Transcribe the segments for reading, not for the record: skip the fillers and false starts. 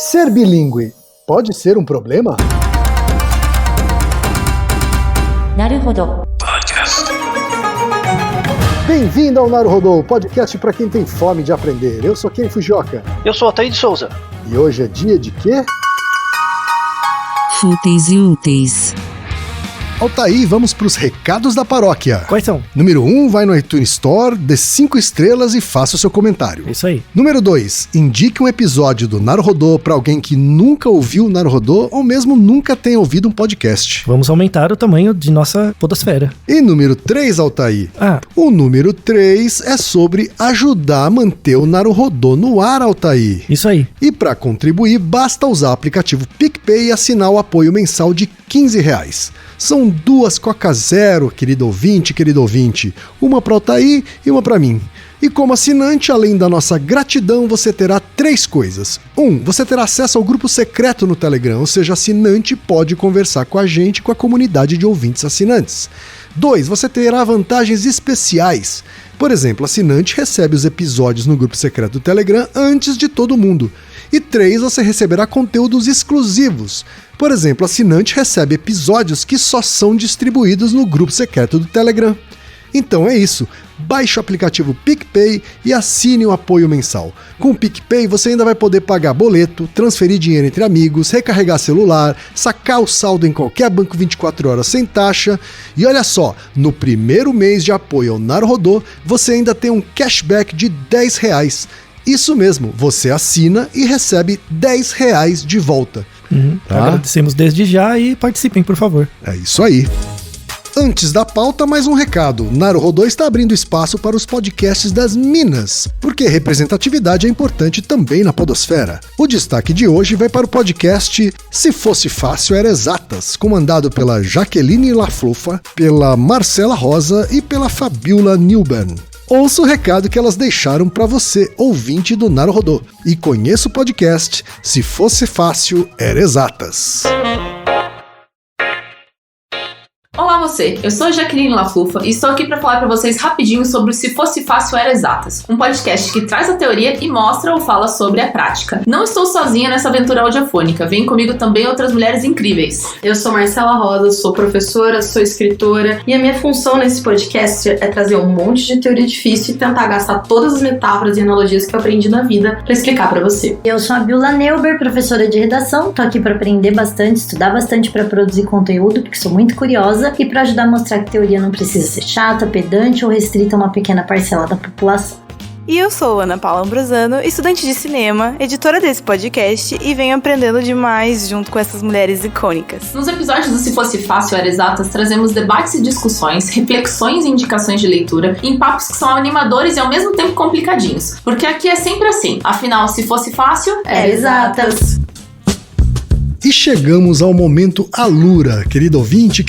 Ser bilíngue pode ser um problema? Naruhodo. Bem-vindo ao Naruhodo, podcast para quem tem fome de aprender. Eu sou Ken Fujioka. Eu sou Altair de Souza. E hoje é dia de quê? Fúteis e úteis. Altair, vamos para os recados da paróquia. Quais são? Número 1, vai no iTunes Store, dê 5 estrelas e faça o seu comentário. Isso aí. Número 2, indique um episódio do Naruhodo para alguém que nunca ouviu o Naruhodo ou mesmo nunca tenha ouvido um podcast. Vamos aumentar o tamanho de nossa podosfera. E número 3, Altair. O número 3 é sobre ajudar a manter o Naruhodo no ar, Altair. Isso aí. E para contribuir, basta usar o aplicativo PicPay e assinar o apoio mensal de R$15. São 2 Coca Zero, querido ouvinte. Uma para o Altair e uma para mim. E como assinante, além da nossa gratidão, você terá 3 coisas. 1, você terá acesso ao grupo secreto no Telegram, ou seja, assinante pode conversar com a gente e com a comunidade de ouvintes assinantes. 2, você terá vantagens especiais. Por exemplo, assinante recebe os episódios no grupo secreto do Telegram antes de todo mundo. E 3, você receberá conteúdos exclusivos. Por exemplo, assinante recebe episódios que só são distribuídos no grupo secreto do Telegram. Então é isso, baixe o aplicativo PicPay e assine o apoio mensal. Com o PicPay você ainda vai poder pagar boleto, transferir dinheiro entre amigos, recarregar celular, sacar o saldo em qualquer banco 24 horas sem taxa. E olha só, no primeiro mês de apoio ao Naruhodo, você ainda tem um cashback de R$10. Isso mesmo, você assina e recebe R$10 de volta. Tá? Agradecemos desde já e participem, por favor. É isso aí. Antes da pauta, mais um recado. Naruhodo está abrindo espaço para os podcasts das Minas, porque representatividade é importante também na podosfera. O destaque de hoje vai para o podcast Se Fosse Fácil Era Exatas, comandado pela Jaqueline Laflufa, pela Marcela Rosa e pela Fabiola Newben. Ouça o recado que elas deixaram para você, ouvinte do Naruhodo, e conheça o podcast Se Fosse Fácil Era Exatas. Olá você, eu sou a Jaqueline Laflufa e estou aqui para falar para vocês rapidinho sobre o Se Fosse Fácil Era Exatas, um podcast que traz a teoria e mostra ou fala sobre a prática. Não estou sozinha nessa aventura audiofônica, vem comigo também outras mulheres incríveis. Eu sou Marcela Rosa, sou professora, sou escritora e a minha função nesse podcast é trazer um monte de teoria difícil e tentar gastar todas as metáforas e analogias que eu aprendi na vida para explicar para você. Eu sou a Biola Neuber, professora de redação, tô aqui para aprender bastante, estudar bastante para produzir conteúdo, porque sou muito curiosa, e para ajudar a mostrar que teoria não precisa ser chata, pedante ou restrita a uma pequena parcela da população. E eu sou Ana Paula Ambrosano, estudante de cinema, editora desse podcast e venho aprendendo demais junto com essas mulheres icônicas. Nos episódios do Se Fosse Fácil Era Exatas, trazemos debates e discussões, reflexões e indicações de leitura em papos que são animadores e ao mesmo tempo complicadinhos, porque aqui é sempre assim, afinal, se fosse fácil, era exatas. E chegamos ao momento Alura, querido ouvinte.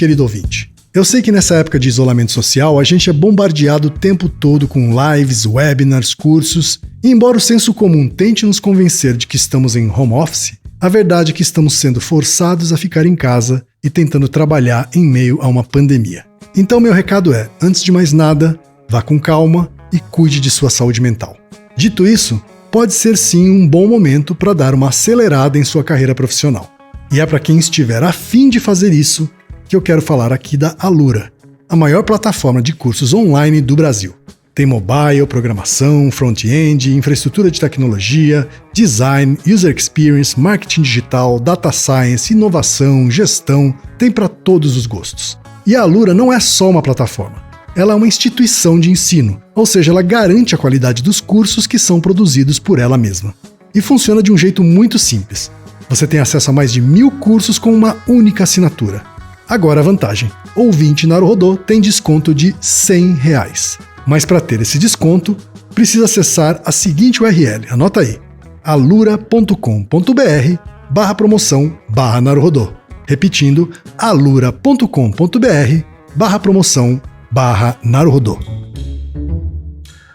Eu sei que nessa época de isolamento social a gente é bombardeado o tempo todo com lives, webinars, cursos, e embora o senso comum tente nos convencer de que estamos em home office, a verdade é que estamos sendo forçados a ficar em casa e tentando trabalhar em meio a uma pandemia. Então meu recado é, antes de mais nada, vá com calma e cuide de sua saúde mental. Dito isso, pode ser sim um bom momento para dar uma acelerada em sua carreira profissional. E é para quem estiver a fim de fazer isso que eu quero falar aqui da Alura, a maior plataforma de cursos online do Brasil. Tem mobile, programação, front-end, infraestrutura de tecnologia, design, user experience, marketing digital, data science, inovação, gestão, tem para todos os gostos. E a Alura não é só uma plataforma, ela é uma instituição de ensino, ou seja, ela garante a qualidade dos cursos que são produzidos por ela mesma. E funciona de um jeito muito simples. Você tem acesso a mais de 1000 cursos com uma única assinatura. Agora a vantagem, ouvinte Naruhodo tem desconto de R$100. Mas para ter esse desconto, precisa acessar a seguinte URL, anota aí, alura.com.br/promoção/Naruhodo. Repetindo, alura.com.br/promoção/Naruhodo.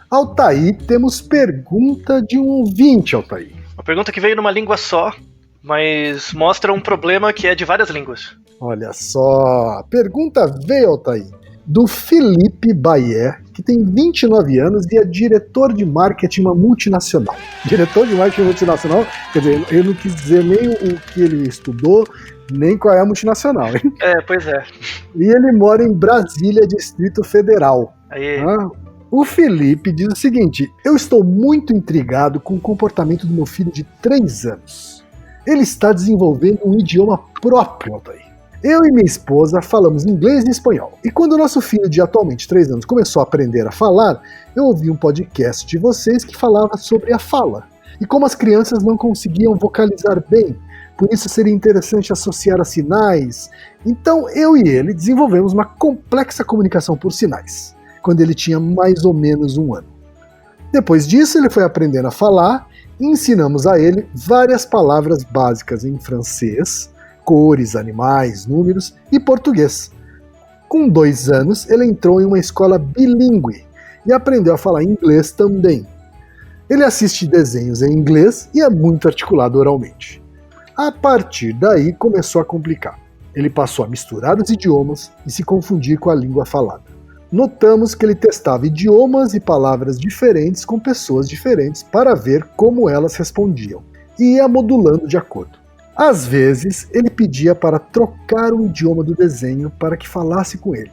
Altair, temos pergunta de um ouvinte, Altair. Uma pergunta que veio numa língua só, mas mostra um problema que é de várias línguas. Olha só, a pergunta veio, Altair. do Felipe Bayer, que tem 29 anos e é diretor de marketing de uma multinacional. Diretor de marketing multinacional, quer dizer, eu não quis dizer nem o que ele estudou, nem qual é a multinacional, hein? Pois é. E ele mora em Brasília, Distrito Federal. Aí. O Felipe diz o seguinte: eu estou muito intrigado com o comportamento do meu filho de 3 anos. Ele está desenvolvendo um idioma próprio, Altair. Eu e minha esposa falamos inglês e espanhol. E quando o nosso filho de atualmente 3 anos começou a aprender a falar, eu ouvi um podcast de vocês que falava sobre a fala. E como as crianças não conseguiam vocalizar bem, por isso seria interessante associar a sinais. Então eu e ele desenvolvemos uma complexa comunicação por sinais, quando ele tinha mais ou menos 1 ano. Depois disso, ele foi aprendendo a falar e ensinamos a ele várias palavras básicas em francês, cores, animais, números e português. Com 2 anos, ele entrou em uma escola bilíngue e aprendeu a falar inglês também. Ele assiste desenhos em inglês e é muito articulado oralmente. A partir daí, começou a complicar. Ele passou a misturar os idiomas e se confundir com a língua falada. Notamos que ele testava idiomas e palavras diferentes com pessoas diferentes para ver como elas respondiam, e ia modulando de acordo. Às vezes, ele pedia para trocar o idioma do desenho para que falasse com ele,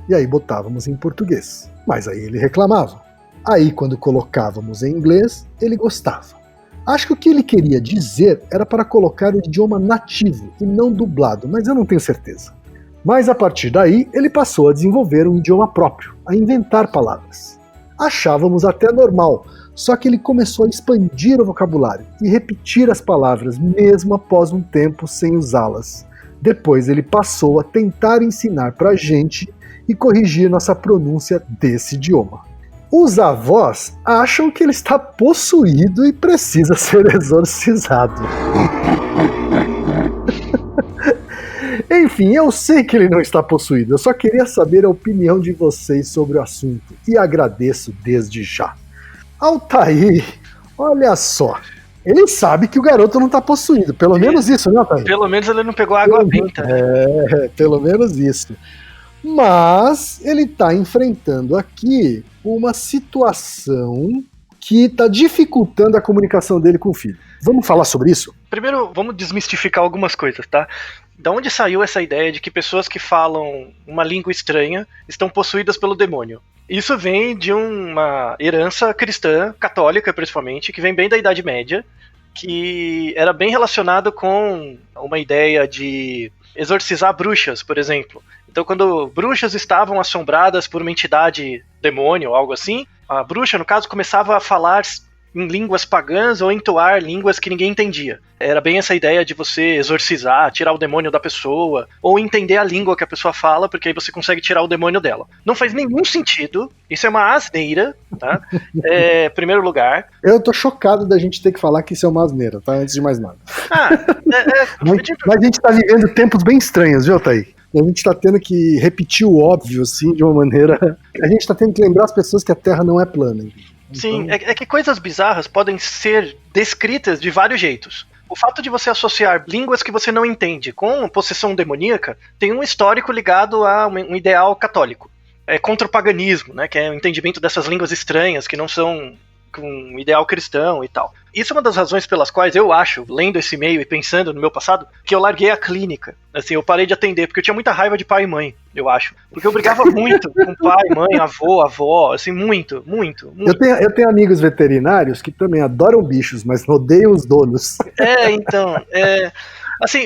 e aí botávamos em português, mas aí ele reclamava. Aí, quando colocávamos em inglês, ele gostava. Acho que o que ele queria dizer era para colocar o idioma nativo e não dublado, mas eu não tenho certeza. Mas a partir daí, ele passou a desenvolver um idioma próprio, a inventar palavras. Achávamos até normal, só que ele começou a expandir o vocabulário e repetir as palavras mesmo após um tempo sem usá-las. Depois ele passou a tentar ensinar pra gente e corrigir nossa pronúncia desse idioma. Os avós acham que ele está possuído e precisa ser exorcizado. Enfim, eu sei que ele não está possuído, eu só queria saber a opinião de vocês sobre o assunto e agradeço desde já. Altair, olha só, ele sabe que o garoto não está possuído, pelo menos isso, né, Altair? Pelo menos ele não pegou água benta. Pelo menos isso. Mas ele está enfrentando aqui uma situação que está dificultando a comunicação dele com o filho. Vamos falar sobre isso? Primeiro, vamos desmistificar algumas coisas, tá? Da onde saiu essa ideia de que pessoas que falam uma língua estranha estão possuídas pelo demônio? Isso vem de uma herança cristã, católica principalmente, que vem bem da Idade Média, que era bem relacionado com uma ideia de exorcizar bruxas, por exemplo. Então, quando bruxas estavam assombradas por uma entidade demônio ou algo assim, a bruxa, no caso, começava a falar em línguas pagãs ou entoar línguas que ninguém entendia. Era bem essa ideia de você exorcizar, tirar o demônio da pessoa, ou entender a língua que a pessoa fala, porque aí você consegue tirar o demônio dela. Não faz nenhum sentido, isso é uma asneira, tá? Primeiro lugar. Eu tô chocado da gente ter que falar que isso é uma asneira, tá? Antes de mais nada. Mas a gente tá vivendo tempos bem estranhos, viu, Thaí? A gente tá tendo que repetir o óbvio, assim, de uma maneira... A gente tá tendo que lembrar as pessoas que a Terra não é plana. Então... Sim, é que coisas bizarras podem ser descritas de vários jeitos. O fato de você associar línguas que você não entende com possessão demoníaca tem um histórico ligado a um ideal católico. É contra o paganismo, né, que é o entendimento dessas línguas estranhas que não são com um ideal cristão e tal. Isso é uma das razões pelas quais eu acho, lendo esse e-mail e pensando no meu passado, que eu larguei a clínica. Assim, eu parei de atender, porque eu tinha muita raiva de pai e mãe, eu acho. Porque eu brigava muito com pai, mãe, avô, avó, assim, muito. Eu tenho amigos veterinários que também adoram bichos, mas odeiam os donos. Assim,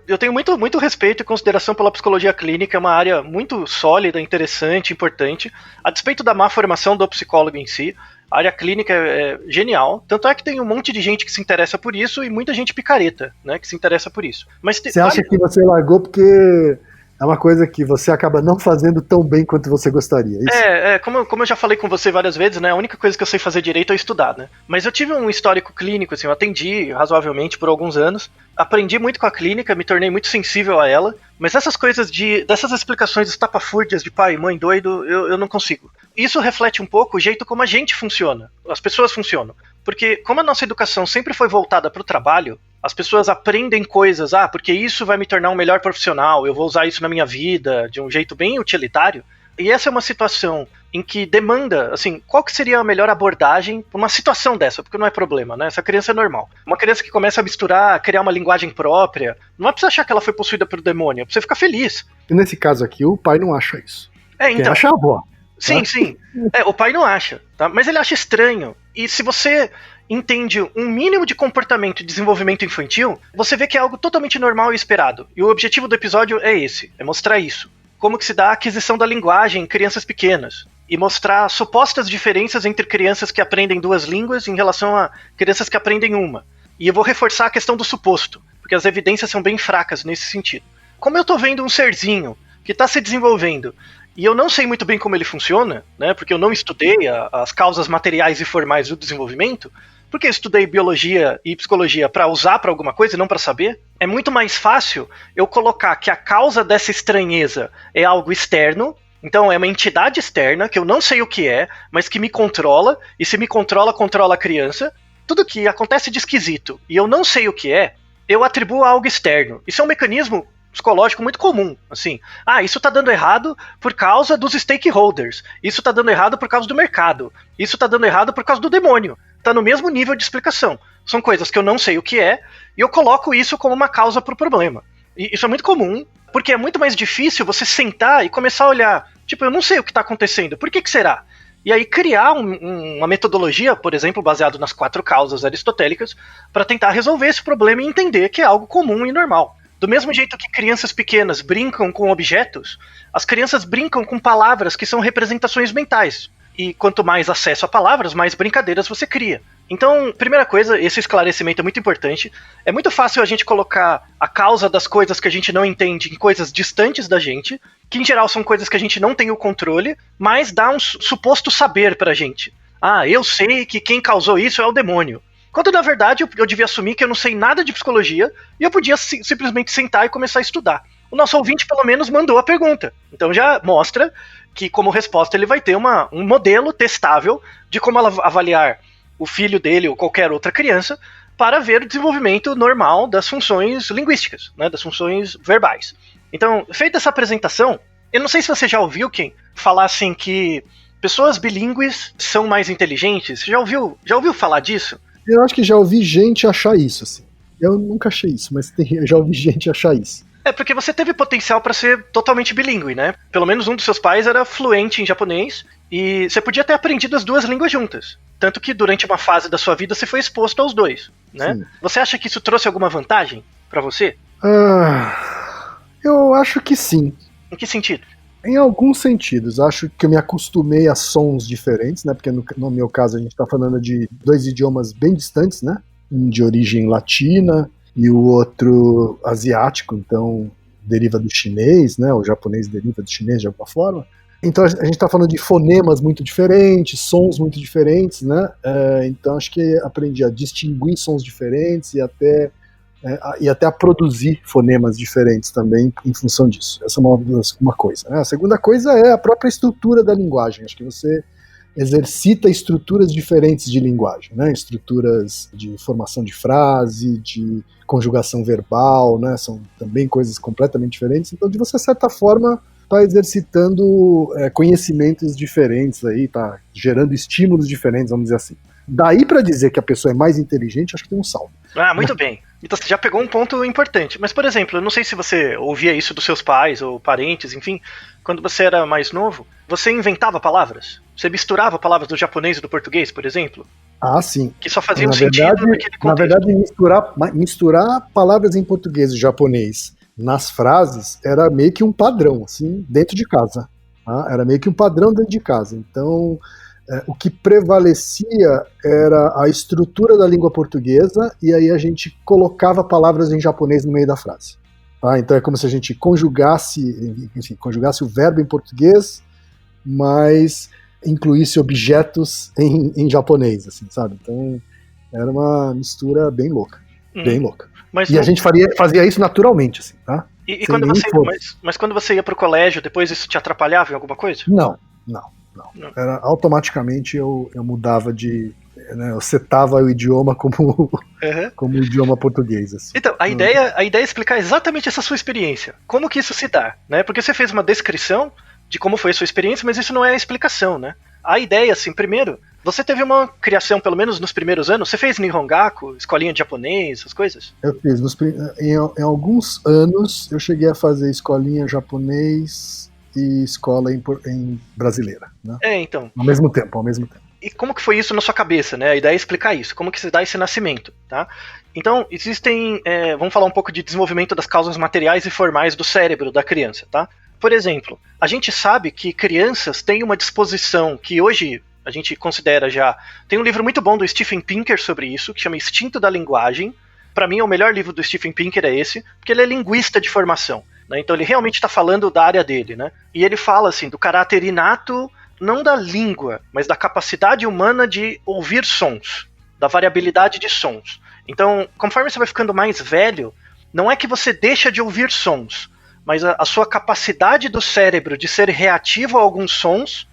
eu tenho muito respeito e consideração pela psicologia clínica, é uma área muito sólida, interessante, importante. A despeito da má formação do psicólogo em si, a área clínica é genial. Tanto é que tem um monte de gente que se interessa por isso e muita gente picareta, né, que se interessa por isso. Mas você acha que você largou porque é uma coisa que você acaba não fazendo tão bem quanto você gostaria? Isso? Como eu já falei com você várias vezes, né, a única coisa que eu sei fazer direito é estudar, né? Mas eu tive um histórico clínico, assim, eu atendi razoavelmente por alguns anos, aprendi muito com a clínica, me tornei muito sensível a ela, mas essas coisas dessas explicações estapafúrdias de pai, mãe, doido, eu não consigo. Isso reflete um pouco o jeito como a gente funciona, as pessoas funcionam. Porque como a nossa educação sempre foi voltada para o trabalho, as pessoas aprendem coisas, porque isso vai me tornar um melhor profissional, eu vou usar isso na minha vida, de um jeito bem utilitário. E essa é uma situação em que demanda, assim, qual que seria a melhor abordagem para uma situação dessa? Porque não é problema, né? Essa criança é normal. Uma criança que começa a misturar, criar uma linguagem própria, não é pra você achar que ela foi possuída pelo demônio, é pra você ficar feliz. E nesse caso aqui, o pai não acha isso. Quem então, acha a avó. Sim, sim. O pai não acha, tá? Mas ele acha estranho. E se você entende um mínimo de comportamento e desenvolvimento infantil, você vê que é algo totalmente normal e esperado. E o objetivo do episódio é esse, é mostrar isso. Como que se dá a aquisição da linguagem em crianças pequenas. E mostrar supostas diferenças entre crianças que aprendem 2 línguas em relação a crianças que aprendem uma. E eu vou reforçar a questão do suposto, porque as evidências são bem fracas nesse sentido. Como eu tô vendo um serzinho que está se desenvolvendo, e eu não sei muito bem como ele funciona, né, porque eu não estudei as causas materiais e formais do desenvolvimento, porque eu estudei biologia e psicologia para usar para alguma coisa e não para saber, é muito mais fácil eu colocar que a causa dessa estranheza é algo externo, então é uma entidade externa, que eu não sei o que é, mas que me controla, e se me controla, controla a criança. Tudo que acontece de esquisito e eu não sei o que é, eu atribuo a algo externo. Isso é um mecanismo psicológico muito comum, assim, isso tá dando errado por causa dos stakeholders, isso tá dando errado por causa do mercado, isso tá dando errado por causa do demônio, tá no mesmo nível de explicação, são coisas que eu não sei o que é, e eu coloco isso como uma causa pro problema, e isso é muito comum, porque é muito mais difícil você sentar e começar a olhar, tipo, eu não sei o que tá acontecendo, por que será? E aí criar uma metodologia, por exemplo, baseado nas 4 causas aristotélicas, para tentar resolver esse problema e entender que é algo comum e normal. Do mesmo jeito que crianças pequenas brincam com objetos, as crianças brincam com palavras que são representações mentais. E quanto mais acesso a palavras, mais brincadeiras você cria. Então, primeira coisa, esse esclarecimento é muito importante. É muito fácil a gente colocar a causa das coisas que a gente não entende em coisas distantes da gente, que em geral são coisas que a gente não tem o controle, mas dá um suposto saber pra gente. Eu sei que quem causou isso é o demônio. Quando, na verdade, eu devia assumir que eu não sei nada de psicologia e eu podia simplesmente sentar e começar a estudar. O nosso ouvinte, pelo menos, mandou a pergunta. Então já mostra que, como resposta, ele vai ter um modelo testável de como avaliar o filho dele ou qualquer outra criança para ver o desenvolvimento normal das funções linguísticas, né, das funções verbais. Então, feita essa apresentação, eu não sei se você já ouviu, Ken, falar assim que pessoas bilíngues são mais inteligentes. Já ouviu falar disso? Eu acho que já ouvi gente achar isso, assim. Eu nunca achei isso, mas eu já ouvi gente achar isso. É porque você teve potencial para ser totalmente bilíngue, né? Pelo menos um dos seus pais era fluente em japonês e você podia ter aprendido as 2 línguas juntas. Tanto que durante uma fase da sua vida você foi exposto aos 2, né? Sim. Você acha que isso trouxe alguma vantagem para você? Eu acho que sim. Em que sentido? Em alguns sentidos. Acho que eu me acostumei a sons diferentes, né? Porque no meu caso a gente está falando de 2 idiomas bem distantes, né? Um de origem latina e o outro asiático, então deriva do chinês, né? O japonês deriva do chinês de alguma forma. Então a gente está falando de fonemas muito diferentes, sons muito diferentes, né? Então acho que aprendi a distinguir sons diferentes e até a produzir fonemas diferentes também em função disso. Essa é uma coisa, né? A segunda coisa é a própria estrutura da linguagem. Acho que você exercita estruturas diferentes de linguagem, né? Estruturas de formação de frase, de conjugação verbal, né? São também coisas completamente diferentes. Então, de você, de certa forma, está exercitando conhecimentos diferentes aí, está gerando estímulos diferentes, vamos dizer assim. Daí para dizer que a pessoa é mais inteligente, acho que tem um saldo. Muito bem. Então você já pegou um ponto importante. Mas, por exemplo, eu não sei se você ouvia isso dos seus pais ou parentes, enfim, quando você era mais novo, você inventava palavras? Você misturava palavras do japonês e do português, por exemplo? Sim. Que só fazia sentido naquele contexto. Na verdade, misturar palavras em português e japonês nas frases era meio que um padrão, assim, dentro de casa. Tá? Era meio que um padrão dentro de casa. Então, o que prevalecia era a estrutura da língua portuguesa e aí a gente colocava palavras em japonês no meio da frase. Tá? Então é como se a gente conjugasse o verbo em português, mas incluísse objetos em japonês, assim, sabe? Então era uma mistura bem louca, bem louca. A gente fazia isso naturalmente, assim, tá? E mas quando você ia pro colégio, depois isso te atrapalhava em alguma coisa? Não. Era, automaticamente eu mudava eu setava o idioma como o idioma português. Assim. Então, a ideia é explicar exatamente essa sua experiência. Como que isso se dá, né? Porque você fez uma descrição de como foi a sua experiência, mas isso não é a explicação, né? A ideia, assim, primeiro, você teve uma criação, pelo menos nos primeiros anos, você fez Nihongaku, escolinha de japonês, essas coisas? Eu fiz. Em alguns anos, eu cheguei a fazer escolinha japonês e escola em brasileira, né? Então. Ao mesmo tempo. E como que foi isso na sua cabeça, né? A ideia é explicar isso, como que se dá esse nascimento, tá? Então, existem, vamos falar um pouco de desenvolvimento das causas materiais e formais do cérebro da criança, tá? Por exemplo, a gente sabe que crianças têm uma disposição que hoje a gente considera já... Tem um livro muito bom do Steven Pinker sobre isso, que chama Instinto da Linguagem. Para mim, o melhor livro do Steven Pinker é esse, porque ele é linguista de formação, né? Então ele realmente está falando da área dele, né? E ele fala, assim, do caráter inato, não da língua, mas da capacidade humana de ouvir sons, da variabilidade de sons. Então, conforme você vai ficando mais velho, não é que você deixa de ouvir sons, mas a sua capacidade do cérebro de ser reativo a alguns sons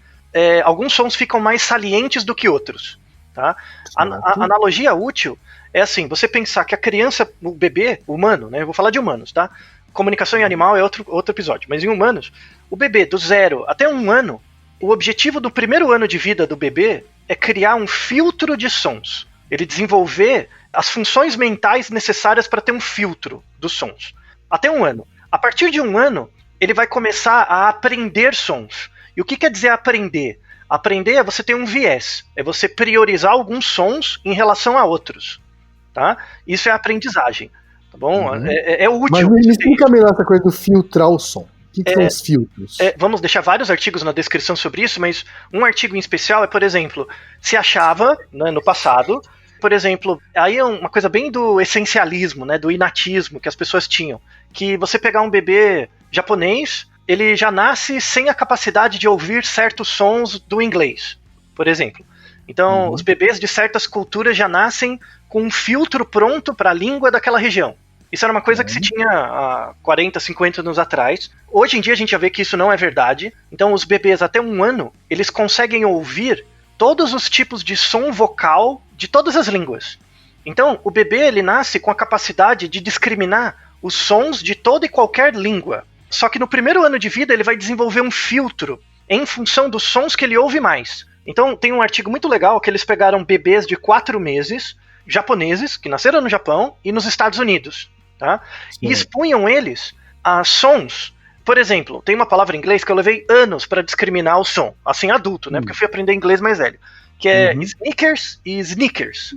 ficam mais salientes do que outros, tá? A analogia útil é assim, você pensar que a criança, o bebê, o humano, né? Eu vou falar de humanos, tá? Comunicação em animal é outro episódio, mas em humanos, o bebê do 0 até 1 ano, o objetivo do primeiro ano de vida do bebê é criar um filtro de sons. Ele desenvolver as funções mentais necessárias para ter um filtro dos sons. Até 1 ano. A partir de 1 ano, ele vai começar a aprender sons. E o que quer dizer aprender? Aprender é você ter um viés. É você priorizar alguns sons em relação a outros. Tá? Isso é aprendizagem. Tá bom? É útil. Mas me explica melhor essa coisa do filtrar o som. O que são os filtros? Vamos deixar vários artigos na descrição sobre isso, mas um artigo em especial é, por exemplo, se achava, né, no passado, por exemplo, aí é uma coisa bem do essencialismo, né, do inatismo que as pessoas tinham, que você pegar um bebê japonês, ele já nasce sem a capacidade de ouvir certos sons do inglês, por exemplo. Então, os bebês de certas culturas já nascem com um filtro pronto para a língua daquela região. Isso era uma coisa que se tinha há 40, 50 anos atrás. Hoje em dia a gente já vê que isso não é verdade. Então os bebês até 1 ano, eles conseguem ouvir todos os tipos de som vocal de todas as línguas. Então o bebê ele nasce com a capacidade de discriminar os sons de toda e qualquer língua. Só que no primeiro ano de vida ele vai desenvolver um filtro em função dos sons que ele ouve mais. Então tem um artigo muito legal que eles pegaram bebês de 4 meses, japoneses, que nasceram no Japão e nos Estados Unidos. Tá? E expunham eles a sons. Por exemplo, tem uma palavra em inglês que eu levei anos para discriminar o som, assim, adulto, né? Porque eu fui aprender inglês mais velho, que é sneakers e sneakers.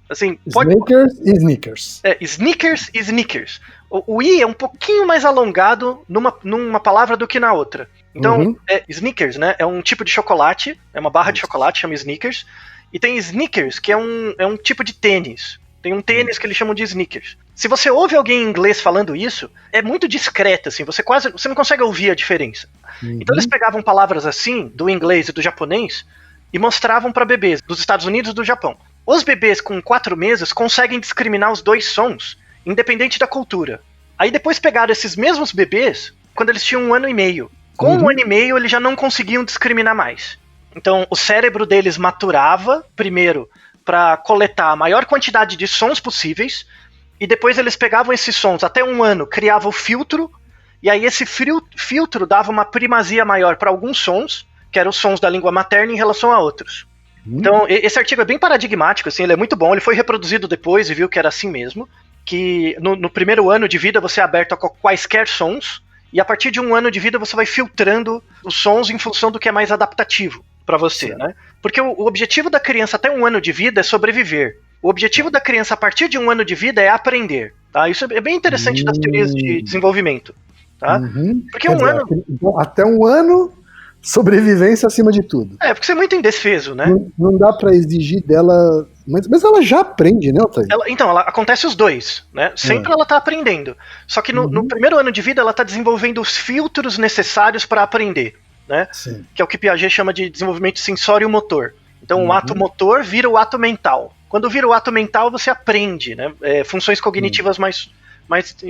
Assim, Sneakers e sneakers. Sneakers e sneakers. O I é um pouquinho mais alongado numa palavra do que na outra. Então, sneakers, né? É um tipo de chocolate, é uma barra de chocolate, chama sneakers. E tem sneakers, que é um tipo de tênis. Tem um tênis que eles chamam de sneakers. Se você ouve alguém em inglês falando isso, é muito discreto, assim, você não consegue ouvir a diferença. Então eles pegavam palavras assim, do inglês e do japonês, e mostravam para bebês dos Estados Unidos e do Japão. Os bebês com 4 meses conseguem discriminar os 2 sons, independente da cultura. Aí depois pegaram esses mesmos bebês, quando eles tinham 1 ano e meio. Com 1 ano e meio, eles já não conseguiam discriminar mais. Então o cérebro deles maturava, primeiro, para coletar a maior quantidade de sons possíveis, e depois eles pegavam esses sons até 1 ano, criavam o filtro, e aí esse filtro dava uma primazia maior para alguns sons, que eram os sons da língua materna em relação a outros. Então esse artigo é bem paradigmático, assim, ele é muito bom, ele foi reproduzido depois e viu que era assim mesmo, que no primeiro ano de vida você é aberto a quaisquer sons, e a partir de 1 ano de vida você vai filtrando os sons em função do que é mais adaptativo para você, né? Porque o objetivo da criança até 1 ano de vida é sobreviver. O objetivo da criança a partir de 1 ano de vida é aprender, tá? Isso é bem interessante das teorias de desenvolvimento, tá? Porque até 1 ano, sobrevivência acima de tudo. Porque você é muito indefeso, né? Não dá pra exigir dela... Mas ela já aprende, né, Otávio? Então, acontece os dois, né? Sempre ela tá aprendendo. Só que no primeiro ano de vida ela tá desenvolvendo os filtros necessários para aprender, né? Sim. Que é o que Piaget chama de desenvolvimento sensório-motor. Então o ato motor vira o ato mental. Quando vira o ato mental, você aprende, né? Funções cognitivas mais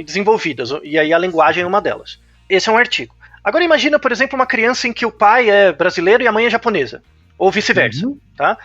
desenvolvidas. E aí a linguagem é uma delas. Esse é um artigo. Agora imagina, por exemplo, uma criança em que o pai é brasileiro e a mãe é japonesa. Ou vice-versa, tá?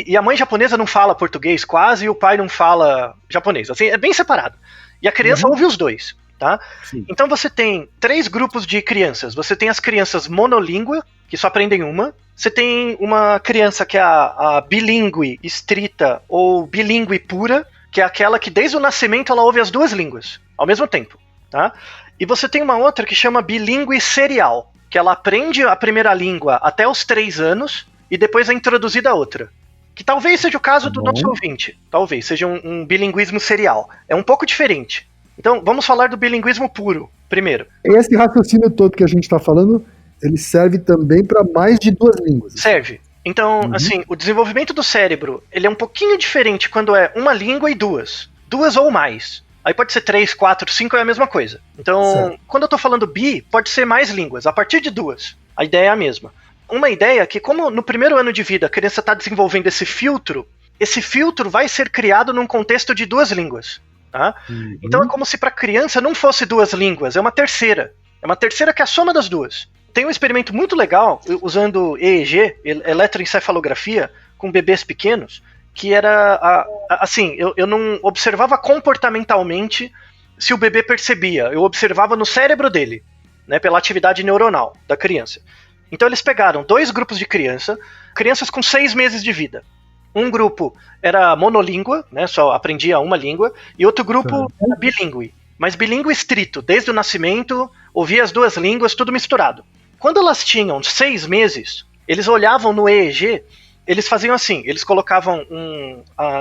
E a mãe japonesa não fala português quase e o pai não fala japonês. Assim, é bem separado. E a criança ouve os dois. tá? Sim. Então você tem 3 grupos de crianças. Você tem as crianças monolíngua, que só aprendem uma. Você tem uma criança que é a bilíngue estrita ou bilíngue pura, que é aquela que desde o nascimento ela ouve as 2 línguas ao mesmo tempo, tá? E você tem uma outra que chama bilíngue serial, que ela aprende a primeira língua até os 3 anos e depois é introduzida a outra. Que talvez seja o caso do nosso ouvinte. Talvez seja um bilinguismo serial. É um pouco diferente. Então, vamos falar do bilinguismo puro primeiro. Esse raciocínio todo que a gente está falando, ele serve também para mais de 2 línguas. Serve. Então, assim, o desenvolvimento do cérebro, ele é um pouquinho diferente quando é uma língua e 2. 2 ou mais. Aí pode ser 3, 4, 5, é a mesma coisa. Então, quando eu tô falando bi, pode ser mais línguas, a partir de 2. A ideia é a mesma. Uma ideia é que, como no primeiro ano de vida a criança está desenvolvendo esse filtro vai ser criado num contexto de 2 línguas. Tá? Então é como se para a criança não fosse 2 línguas, é uma terceira. É uma terceira que é a soma das 2. Tem um experimento muito legal, usando EEG, eletroencefalografia, com bebês pequenos, que era, assim, eu não observava comportamentalmente se o bebê percebia, eu observava no cérebro dele, né, pela atividade neuronal da criança. Então eles pegaram 2 grupos de crianças com 6 meses de vida. Um grupo era monolíngua, né, só aprendia uma língua, e outro grupo era bilíngue, mas bilíngue estrito, desde o nascimento, ouvia as 2 línguas, tudo misturado. Quando elas tinham 6 meses, eles olhavam no EEG, eles faziam assim, eles colocavam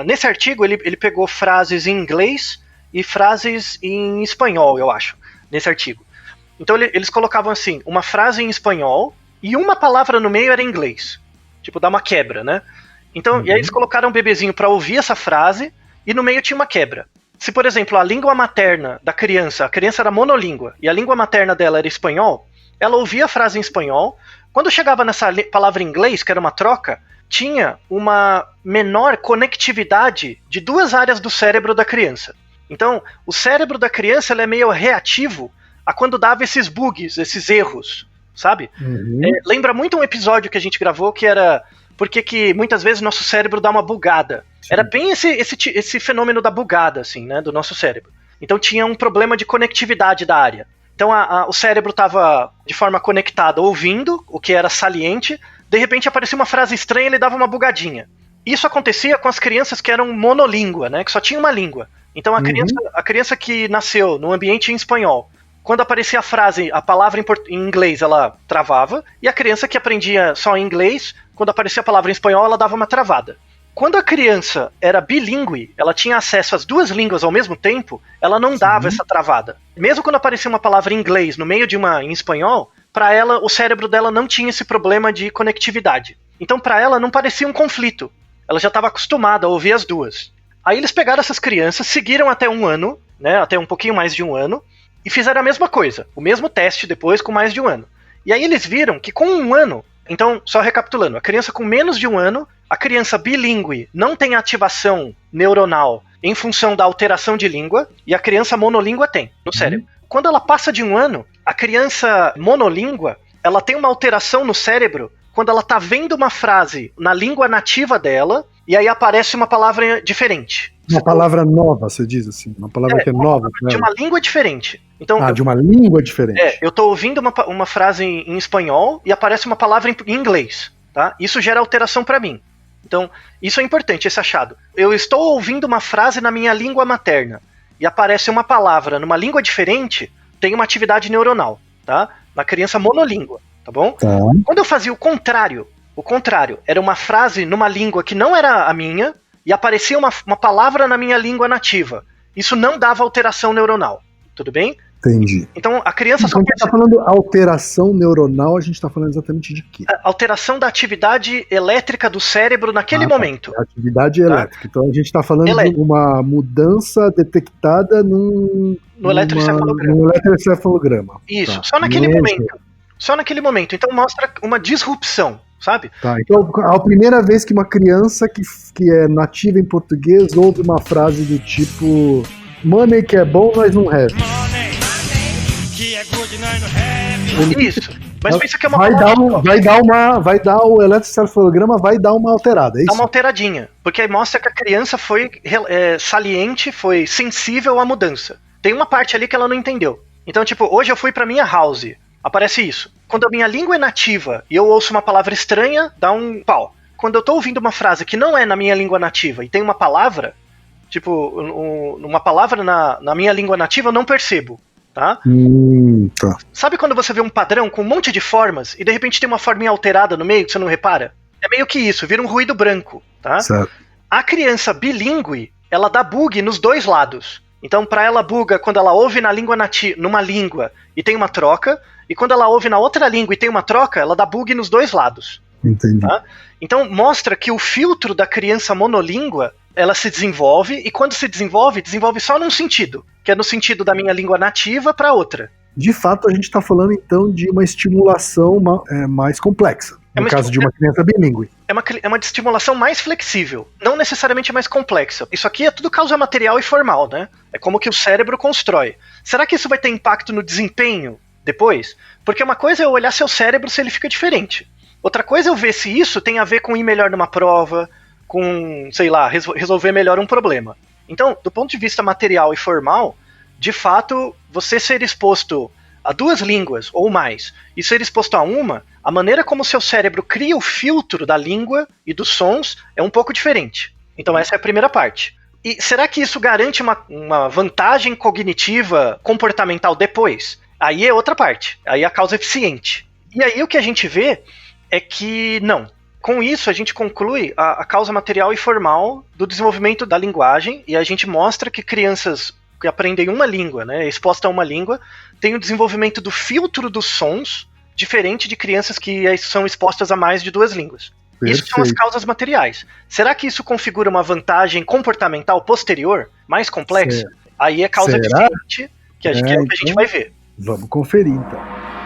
nesse artigo ele pegou frases em inglês e frases em espanhol, eu acho, nesse artigo. Então eles colocavam assim, uma frase em espanhol e uma palavra no meio era em inglês. Tipo, dá uma quebra, né? Então, e aí eles colocaram um bebezinho para ouvir essa frase e no meio tinha uma quebra. Se, por exemplo, a língua materna da criança, a criança era monolíngua e a língua materna dela era espanhol, ela ouvia a frase em espanhol. Quando chegava nessa palavra em inglês, que era uma troca, tinha uma menor conectividade de 2 áreas do cérebro da criança. Então, o cérebro da criança ele é meio reativo a quando dava esses bugs, esses erros, sabe? Lembra muito um episódio que a gente gravou que era porque que muitas vezes nosso cérebro dá uma bugada. Sim. Era bem esse fenômeno da bugada, assim, né, do nosso cérebro. Então tinha um problema de conectividade da área. Então o cérebro estava de forma conectada ouvindo, o que era saliente, de repente aparecia uma frase estranha e ele dava uma bugadinha. Isso acontecia com as crianças que eram monolíngua, né, que só tinha uma língua. Então a criança que nasceu no ambiente em espanhol, quando aparecia a frase, a palavra em inglês, ela travava, e a criança que aprendia só em inglês, quando aparecia a palavra em espanhol, ela dava uma travada. Quando a criança era bilíngue, ela tinha acesso às 2 línguas ao mesmo tempo, ela não dava essa travada. Mesmo quando aparecia uma palavra em inglês no meio de uma em espanhol, para ela, o cérebro dela não tinha esse problema de conectividade. Então, para ela, não parecia um conflito. Ela já estava acostumada a ouvir as 2. Aí eles pegaram essas crianças, seguiram até 1 ano, né, até um pouquinho mais de 1 ano, e fizeram a mesma coisa, o mesmo teste depois com mais de 1 ano. E aí eles viram que com 1 ano, então, só recapitulando, a criança com menos de 1 ano, a criança bilíngue não tem ativação neuronal em função da alteração de língua, e a criança monolíngua tem, no cérebro. Quando ela passa de 1 ano, a criança monolíngua, ela tem uma alteração no cérebro quando ela tá vendo uma frase na língua nativa dela, e aí aparece uma palavra diferente. Uma palavra nova, você diz assim, uma palavra que é nova. De uma língua diferente. Então, de uma língua diferente. Eu tô ouvindo uma frase em espanhol e aparece uma palavra em inglês, tá? Isso gera alteração para mim. Então, isso é importante, esse achado. Eu estou ouvindo uma frase na minha língua materna e aparece uma palavra numa língua diferente, tem uma atividade neuronal, tá? Na criança monolíngua, tá bom? Tá. Quando eu fazia o contrário, era uma frase numa língua que não era a minha e aparecia uma palavra na minha língua nativa. Isso não dava alteração neuronal, tudo bem? Entendi. Então a criança só... Quando a gente está falando alteração neuronal, a gente está falando exatamente de quê? Alteração da atividade elétrica do cérebro naquele momento. Atividade elétrica. Então a gente está falando de uma mudança detectada no eletroencefalograma. Isso, só naquele momento. Só naquele momento. Então mostra uma disrupção, sabe? Tá, então a primeira vez que uma criança que é nativa em português ouve uma frase do tipo money que é bom, nós não have. Isso. Mas pensa que é uma vai dar o eletroencefalograma vai dar uma alterada, é isso? Dá uma alteradinha, porque aí mostra que a criança foi saliente, foi sensível à mudança. tem uma parte ali que ela não entendeu. Então, tipo, hoje eu fui pra minha house, aparece isso. Quando a minha língua é nativa e eu ouço uma palavra estranha, dá um pau. Quando eu tô ouvindo uma frase que não é na minha língua nativa e tem uma palavra, tipo, uma palavra na minha língua nativa, eu não percebo, tá? Tá. Sabe quando você vê um padrão com um monte de formas e de repente tem uma forminha alterada no meio que você não repara? É meio que isso, vira um ruído branco, tá? Certo. A criança bilíngue, ela dá bug nos dois lados. Então, para ela buga quando ela ouve na língua numa língua e tem uma troca, e quando ela ouve na outra língua e tem uma troca, ela dá bug nos dois lados. Entendi. Tá? Então, mostra que o filtro da criança monolíngua, ela se desenvolve, e quando se desenvolve só num sentido, que é no sentido da minha língua nativa para outra. De fato, a gente está falando, então, de uma estimulação mais complexa. No caso de uma criança bilíngue. É uma estimulação mais flexível, não necessariamente mais complexa. Isso aqui é tudo causa material e formal, né? É como que o cérebro constrói. Será que isso vai ter impacto no desempenho depois? Porque uma coisa é eu olhar seu cérebro se ele fica diferente. Outra coisa é eu ver se isso tem a ver com ir melhor numa prova, com, sei lá, resolver melhor um problema. Então, do ponto de vista material e formal, de fato, você ser exposto a 2 línguas ou mais e ser exposto a uma, a maneira como o seu cérebro cria o filtro da língua e dos sons é um pouco diferente. Então essa é a primeira parte. E será que isso garante uma vantagem cognitiva comportamental depois? Aí é outra parte. Aí é a causa eficiente. E aí o que a gente vê é que não. Com isso a gente conclui a causa material e formal do desenvolvimento da linguagem, e a gente mostra que crianças que aprendem uma língua, né, exposta a uma língua, tem o desenvolvimento do filtro dos sons diferente de crianças que são expostas a mais de 2 línguas. Perfeito. Isso são as causas materiais. Será que isso configura uma vantagem comportamental posterior, mais complexa? Certo. Aí é causa eficiente, que a gente vai ver. Vamos conferir, então.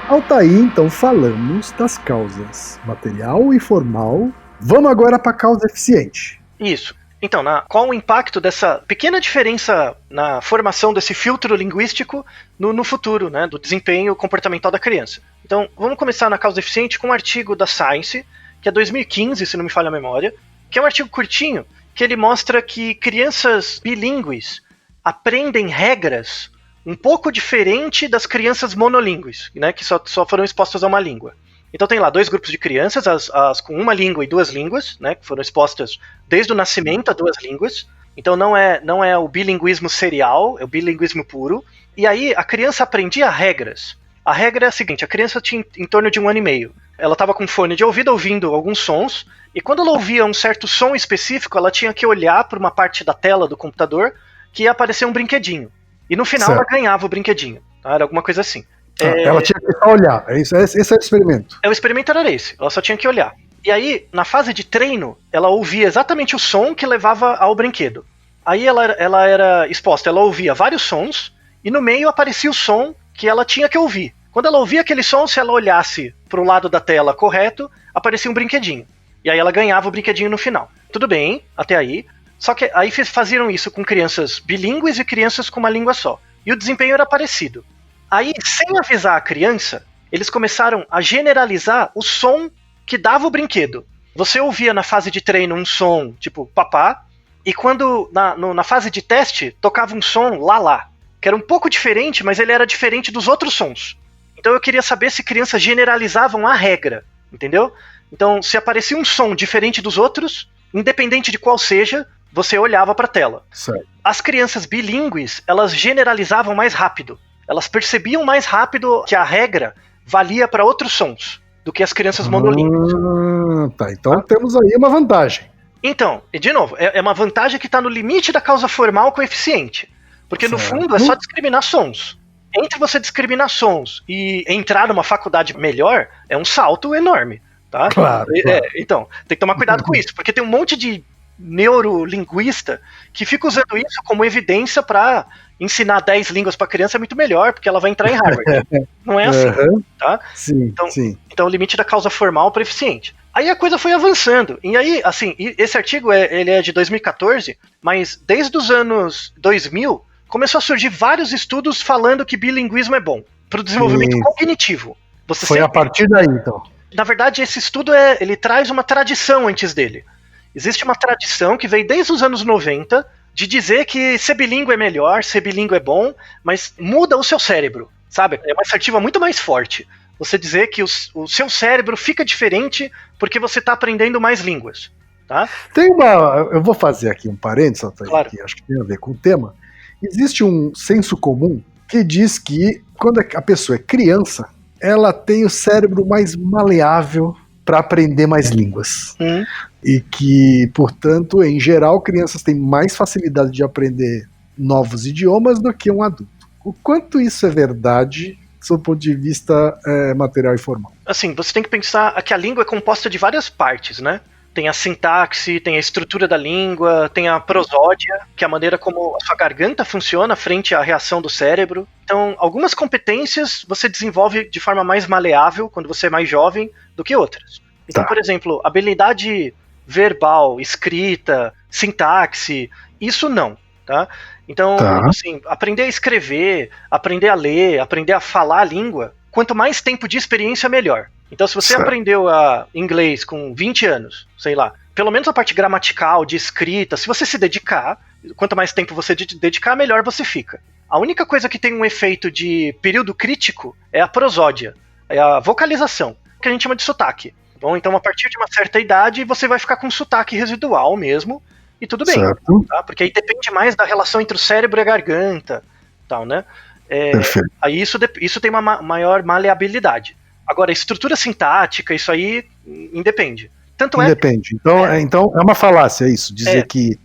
Altair, então, falamos das causas material e formal. Vamos agora para a causa eficiente. Isso. Então, qual o impacto dessa pequena diferença na formação desse filtro linguístico no futuro, né, do desempenho comportamental da criança? Então, vamos começar na causa eficiente com um artigo da Science, que é 2015, se não me falha a memória, que é um artigo curtinho, que ele mostra que crianças bilíngues aprendem regras um pouco diferente das crianças monolíngues, né, que só foram expostas a uma língua. Então tem lá 2 grupos de crianças, as com uma língua e 2 línguas, né, que foram expostas desde o nascimento a 2 línguas. Então não é o bilinguismo serial, é o bilinguismo puro. E aí a criança aprendia regras. A regra é a seguinte: a criança tinha em torno de 1 ano e meio. Ela estava com fone de ouvido ouvindo alguns sons, e quando ela ouvia um certo som específico, ela tinha que olhar para uma parte da tela do computador que ia aparecer um brinquedinho. E no final ela ganhava o brinquedinho. Tá? Era alguma coisa assim. Ela tinha que só olhar, esse é o experimento. O experimento era esse, ela só tinha que olhar. E aí, na fase de treino, ela ouvia exatamente o som que levava ao brinquedo. Aí ela era exposta, ela ouvia vários sons, e no meio aparecia o som que ela tinha que ouvir. Quando ela ouvia aquele som, se ela olhasse para o lado da tela correto, aparecia um brinquedinho. E aí ela ganhava o brinquedinho no final. Tudo bem, até aí. Só que aí faziam isso com crianças bilíngues e crianças com uma língua só. E o desempenho era parecido. Aí, sem avisar a criança, eles começaram a generalizar o som que dava o brinquedo. Você ouvia na fase de treino um som tipo papá, e quando na fase de teste tocava um som lá, que era um pouco diferente, mas ele era diferente dos outros sons. Então eu queria saber se crianças generalizavam a regra, entendeu? Então, se aparecia um som diferente dos outros, independente de qual seja, você olhava para a tela. Certo. As crianças bilíngues, elas generalizavam mais rápido. Elas percebiam mais rápido que a regra valia para outros sons do que as crianças monolínguas. Tá, então temos aí uma vantagem. Então, e de novo, é uma vantagem que está no limite da causa formal com eficiente. Porque no fundo é só discriminar sons. Entre você discriminar sons e entrar numa faculdade melhor, é um salto enorme. Tá? Claro. Então, tem que tomar cuidado com isso, porque tem um monte de neurolinguista que fica usando isso como evidência para ensinar 10 línguas para criança é muito melhor, porque ela vai entrar em Harvard. Não é assim, tá? Sim, então o limite da causa formal para eficiente. Aí a coisa foi avançando. E aí, assim, esse artigo ele é de 2014, mas desde os anos 2000 começou a surgir vários estudos falando que bilinguismo é bom para o desenvolvimento cognitivo. Foi a partir daí, então. Na verdade, esse estudo ele traz uma tradição antes dele. Existe uma tradição que veio desde os anos 90 de dizer que ser bilíngue é melhor, ser bilíngue é bom, mas muda o seu cérebro, sabe? É uma assertiva muito mais forte. Você dizer que o seu cérebro fica diferente porque você está aprendendo mais línguas, tá? Eu vou fazer aqui um parênteses, Altair, Claro. que acho que tem a ver com o tema. Existe um senso comum que diz que quando a pessoa é criança, ela tem o cérebro mais maleável para aprender mais línguas. E que, portanto, em geral, crianças têm mais facilidade de aprender novos idiomas do que um adulto. O quanto isso é verdade, do ponto de vista material e formal? Assim, você tem que pensar que a língua é composta de várias partes, né? Tem a sintaxe, tem a estrutura da língua, tem a prosódia, que é a maneira como a sua garganta funciona frente à reação do cérebro. Então, algumas competências você desenvolve de forma mais maleável quando você é mais jovem do que outras. Então, por exemplo, habilidade verbal, escrita, sintaxe, isso não, tá? Então, assim, aprender a escrever, aprender a ler, aprender a falar a língua, quanto mais tempo de experiência, melhor. Então, se você aprendeu inglês com 20 anos, sei lá, pelo menos a parte gramatical, de escrita, se você se dedicar, quanto mais tempo você dedicar, melhor você fica. A única coisa que tem um efeito de período crítico é a prosódia, é a vocalização, que a gente chama de sotaque. Bom, então, a partir de uma certa idade, você vai ficar com sotaque residual mesmo, e tudo bem, tá? Porque aí depende mais da relação entre o cérebro e a garganta, tal, né? Aí isso tem uma maior maleabilidade. Agora, a estrutura sintática, isso aí independe. Independe. Então é uma falácia isso, dizer que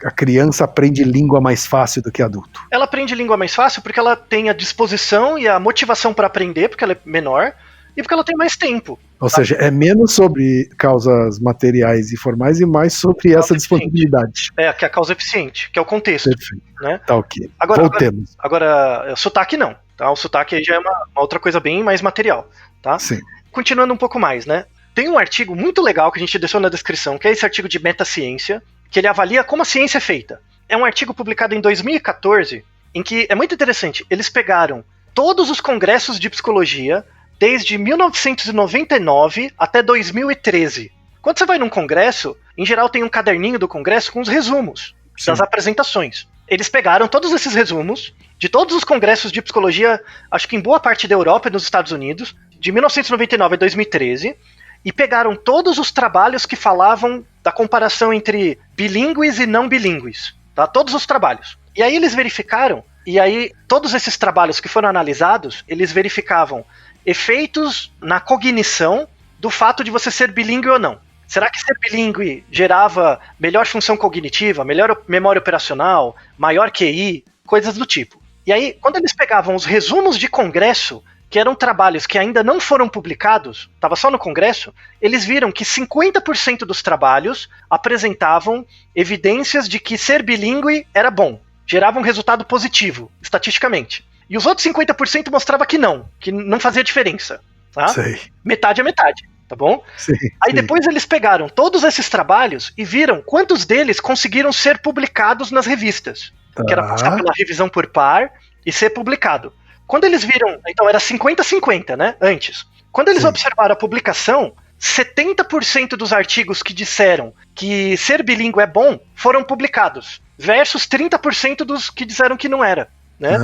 a criança aprende língua mais fácil do que adulto. Ela aprende língua mais fácil porque ela tem a disposição e a motivação para aprender, porque ela é menor, e porque ela tem mais tempo. Ou seja, é menos sobre causas materiais e formais e mais sobre essa disponibilidade. Que é a causa eficiente, que é o contexto. Perfeito. Né? Tá ok. Voltemos. Agora, sotaque não. Tá? O sotaque aí já é uma outra coisa bem mais material. Tá? Sim. Continuando um pouco mais, né? Tem um artigo muito legal que a gente deixou na descrição, que é esse artigo de metaciência, que ele avalia como a ciência é feita. É um artigo publicado em 2014, em que é muito interessante. Eles pegaram todos os congressos de psicologia desde 1999 até 2013. Quando você vai num congresso, em geral tem um caderninho do congresso com os resumos das apresentações. Eles pegaram todos esses resumos de todos os congressos de psicologia, acho que em boa parte da Europa e nos Estados Unidos, de 1999 a 2013, e pegaram todos os trabalhos que falavam da comparação entre bilíngues e não bilíngues. Tá? Todos os trabalhos. E aí eles verificaram, e aí todos esses trabalhos que foram analisados, eles verificavam efeitos na cognição do fato de você ser bilíngue ou não. Será que ser bilíngue gerava melhor função cognitiva, melhor memória operacional, maior QI, coisas do tipo? E aí, quando eles pegavam os resumos de congresso, que eram trabalhos que ainda não foram publicados, estava só no congresso, eles viram que 50% dos trabalhos apresentavam evidências de que ser bilíngue era bom, gerava um resultado positivo, estatisticamente. E os outros 50% mostrava que não fazia diferença. Tá? Metade é metade, tá bom? Aí depois eles pegaram todos esses trabalhos e viram quantos deles conseguiram ser publicados nas revistas. Que era passar pela revisão por par e ser publicado. Quando eles viram, então era 50-50, né, antes. Quando eles observaram a publicação, 70% dos artigos que disseram que ser bilíngue é bom foram publicados, versus 30% dos que disseram que não era. Né?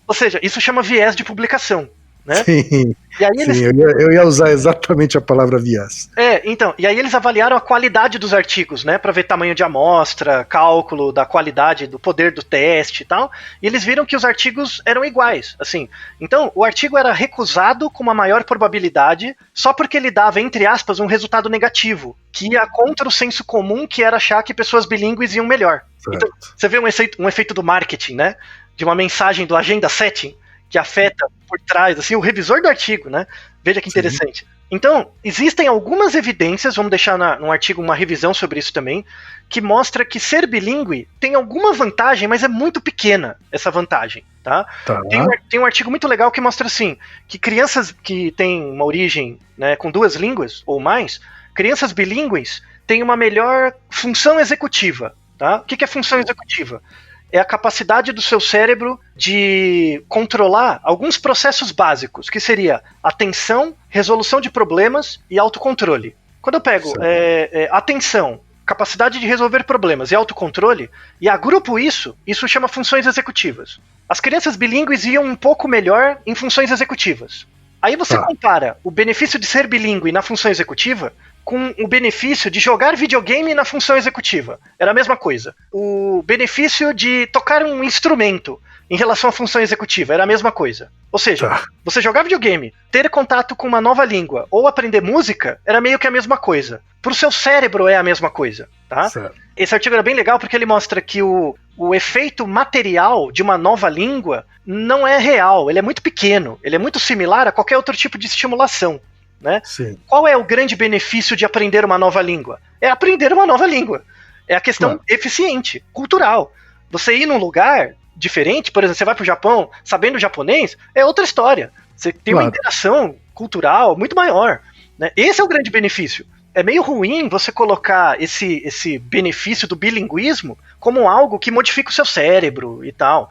Ou seja, isso chama viés de publicação. Né? Sim, e aí eles... eu ia usar exatamente a palavra viés. Então, e aí eles avaliaram a qualidade dos artigos, né, para ver tamanho de amostra, cálculo da qualidade, do poder do teste e tal, e eles viram que os artigos eram iguais, assim. Então, o artigo era recusado com uma maior probabilidade só porque ele dava, entre aspas, um resultado negativo, que ia contra o senso comum, que era achar que pessoas bilíngues iam melhor. Então, você vê um efeito do marketing, né, de uma mensagem do agenda setting, que afeta por trás, assim, o revisor do artigo, né? Veja que interessante. Então, existem algumas evidências, vamos deixar num artigo uma revisão sobre isso também, que mostra que ser bilíngue tem alguma vantagem, mas é muito pequena essa vantagem, tá? Tem um artigo muito legal que mostra, assim, que crianças que têm uma origem, né, com 2 línguas ou mais, crianças bilíngues têm uma melhor função executiva, tá? O que é função executiva? É a capacidade do seu cérebro de controlar alguns processos básicos, que seria atenção, resolução de problemas e autocontrole. Quando eu pego atenção, capacidade de resolver problemas e autocontrole, e agrupo isso chama funções executivas. As crianças bilíngues iam um pouco melhor em funções executivas. Aí você compara o benefício de ser bilíngue na função executiva com o benefício de jogar videogame na função executiva. Era a mesma coisa. O benefício de tocar um instrumento em relação à função executiva era a mesma coisa. Ou seja, você jogar videogame, ter contato com uma nova língua ou aprender música era meio que a mesma coisa. Pro seu cérebro é a mesma coisa, tá? Certo. Esse artigo era bem legal porque ele mostra que o efeito material de uma nova língua não é real, ele é muito pequeno, ele é muito similar a qualquer outro tipo de estimulação, né? Sim. Qual é o grande benefício de aprender uma nova língua? É aprender uma nova língua. É a questão eficiente, cultural. Você ir num lugar diferente, por exemplo, você vai pro Japão sabendo japonês, é outra história. Você tem uma interação cultural muito maior, né? Esse é o grande benefício. É meio ruim você colocar esse benefício do bilinguismo como algo que modifica o seu cérebro e tal.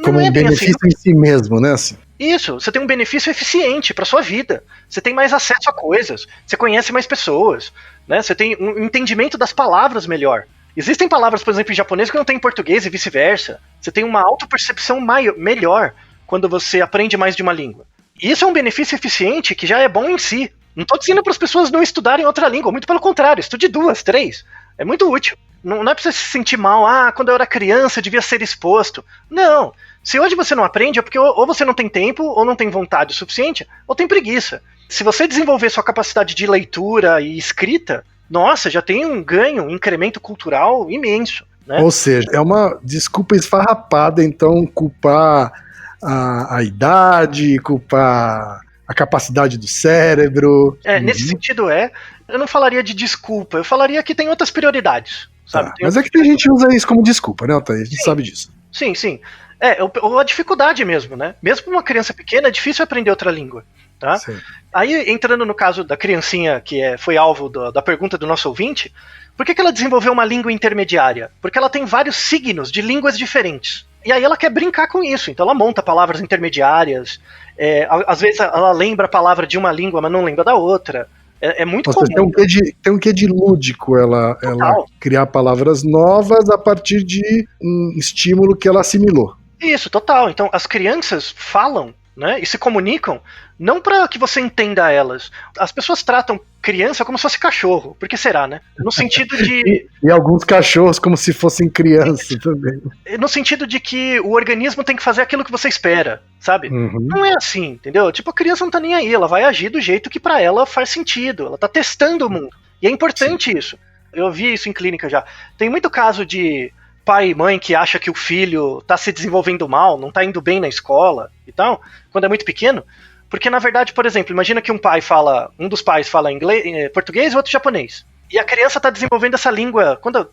Como um benefício em si mesmo, né? Assim. Isso, você tem um benefício eficiente para sua vida. Você tem mais acesso a coisas, você conhece mais pessoas, né? Você tem um entendimento das palavras melhor. Existem palavras, por exemplo, em japonês que não tem em português e vice-versa. Você tem uma autopercepção melhor quando você aprende mais de uma língua. E isso é um benefício eficiente que já é bom em si. Não estou dizendo para as pessoas não estudarem outra língua, muito pelo contrário, estude 2, 3. É muito útil. Não é para você se sentir mal, quando eu era criança eu devia ser exposto. Não. Se hoje você não aprende, é porque ou você não tem tempo, ou não tem vontade o suficiente, ou tem preguiça. Se você desenvolver sua capacidade de leitura e escrita, nossa, já tem um ganho, um incremento cultural imenso, né? Ou seja, é uma desculpa esfarrapada, então, culpar a idade, culpar a capacidade do cérebro. Nesse sentido eu não falaria de desculpa, eu falaria que tem outras prioridades, sabe? Mas é que tem gente que usa isso como desculpa, né, Otávio? A gente sabe disso. Sim, sim. A dificuldade mesmo, né? Mesmo para uma criança pequena é difícil aprender outra língua, tá? Sim. Aí, entrando no caso da criancinha que foi alvo da pergunta do nosso ouvinte, por que ela desenvolveu uma língua intermediária? Porque ela tem vários signos de línguas diferentes. E aí ela quer brincar com isso, então ela monta palavras intermediárias, às vezes ela lembra a palavra de uma língua, mas não lembra da outra. É muito comum. Tem um quê de lúdico ela criar palavras novas a partir de um estímulo que ela assimilou. Isso, total. Então as crianças falam, né, e se comunicam não para que você entenda elas. As pessoas tratam criança como se fosse cachorro. Por que será, né? No sentido de... e alguns cachorros como se fossem crianças também. No sentido de que o organismo tem que fazer aquilo que você espera, sabe? Uhum. Não é assim, entendeu? Tipo, a criança não tá nem aí, ela vai agir do jeito que pra ela faz sentido. Ela tá testando o mundo. E é importante isso. Eu vi isso em clínica já. Tem muito caso de pai e mãe que acha que o filho tá se desenvolvendo mal, não tá indo bem na escola e tal, quando é muito pequeno. Porque, na verdade, por exemplo, imagina que um dos pais fala português e o outro japonês. E a criança está desenvolvendo essa língua quando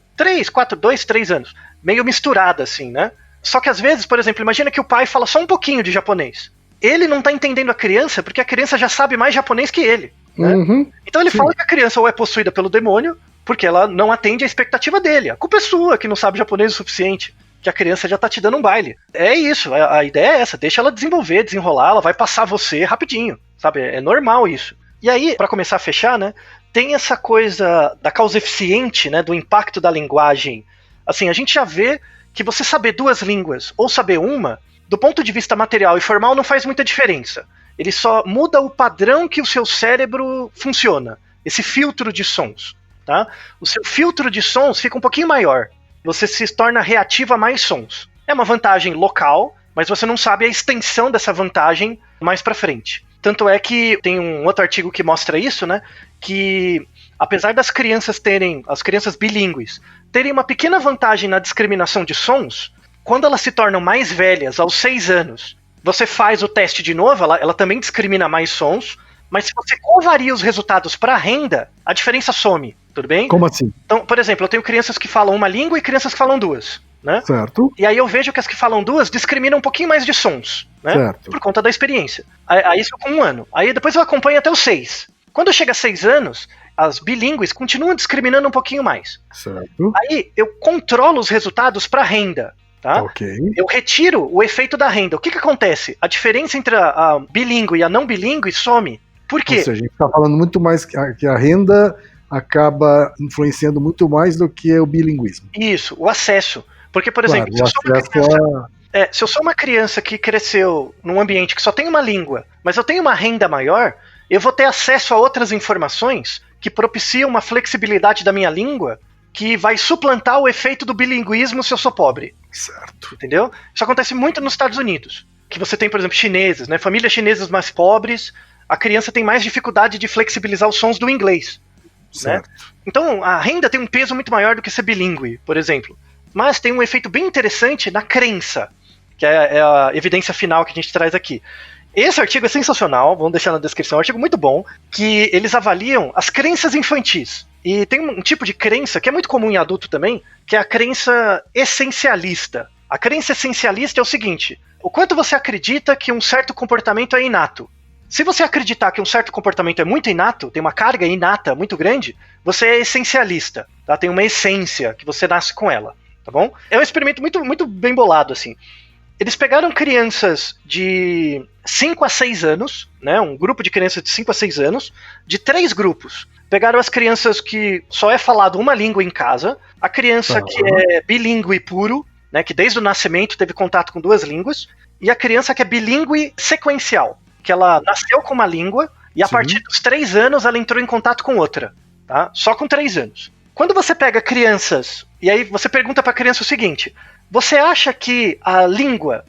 2, 3 anos. Meio misturada, assim, né? Só que às vezes, por exemplo, imagina que o pai fala só um pouquinho de japonês. Ele não está entendendo a criança porque a criança já sabe mais japonês que ele. Né? Uhum. Então ele fala que a criança ou é possuída pelo demônio, porque ela não atende à expectativa dele. A culpa é sua, que não sabe japonês o suficiente. Que a criança já tá te dando um baile. É isso, a ideia é essa, deixa ela desenrolar, ela vai passar você rapidinho, sabe? É normal isso. E aí, para começar a fechar, né, tem essa coisa da causa eficiente, né, do impacto da linguagem. Assim, a gente já vê que você saber 2 línguas ou saber uma, do ponto de vista material e formal, não faz muita diferença. Ele só muda o padrão que o seu cérebro funciona, esse filtro de sons, tá? O seu filtro de sons fica um pouquinho maior. Você se torna reativo a mais sons. É uma vantagem local, mas você não sabe a extensão dessa vantagem mais pra frente. Tanto é que tem um outro artigo que mostra isso, né? Que apesar das crianças bilíngues, terem uma pequena vantagem na discriminação de sons, quando elas se tornam mais velhas, aos 6 anos, você faz o teste de novo, ela também discrimina mais sons, mas se você covaria os resultados para renda, a diferença some, tudo bem? Como assim? Então, por exemplo, eu tenho crianças que falam uma língua e crianças que falam 2, né? Certo. E aí eu vejo que as que falam 2 discriminam um pouquinho mais de sons, né? Certo. Por conta da experiência. Aí isso com 1 ano. Aí depois eu acompanho até os 6. Quando chega a 6 anos, as bilíngues continuam discriminando um pouquinho mais. Certo. Aí eu controlo os resultados para renda. Tá? Ok. Eu retiro o efeito da renda. O que acontece? A diferença entre a bilíngue e a não bilíngue some. Por quê? Ou seja, a gente está falando muito mais que a renda acaba influenciando muito mais do que o bilinguismo. Isso, o acesso. Porque, por exemplo, Claro, se eu sou uma criança que cresceu num ambiente que só tem uma língua, mas eu tenho uma renda maior, eu vou ter acesso a outras informações que propiciam uma flexibilidade da minha língua que vai suplantar o efeito do bilinguismo se eu sou pobre. Certo. Entendeu? Isso acontece muito nos Estados Unidos. Que você tem, por exemplo, chineses, né? Famílias chinesas mais pobres, a criança tem mais dificuldade de flexibilizar os sons do inglês. Né? Então, a renda tem um peso muito maior do que ser bilíngue, por exemplo. Mas tem um efeito bem interessante na crença, que é a evidência final que a gente traz aqui. Esse artigo é sensacional, vamos deixar na descrição, é um artigo muito bom, que eles avaliam as crenças infantis. E tem um tipo de crença que é muito comum em adulto também, que é a crença essencialista. A crença essencialista é o seguinte: o quanto você acredita que um certo comportamento é inato. Se você acreditar que um certo comportamento é muito inato, tem uma carga inata muito grande, você é essencialista, tá? Tem uma essência que você nasce com ela, tá bom? É um experimento muito, muito bem bolado, assim. Eles pegaram crianças de 5 a 6 anos, né, um grupo de crianças de 5 a 6 anos, de 3 grupos. Pegaram as crianças que só é falado uma língua em casa, a criança que é bilíngue puro, né, que desde o nascimento teve contato com 2 línguas, e a criança que é bilíngue sequencial, que ela nasceu com uma língua e a partir dos 3 anos ela entrou em contato com outra, tá? Só com 3 anos. Quando você pega crianças, e aí você pergunta para a criança o seguinte: você acha que a língua,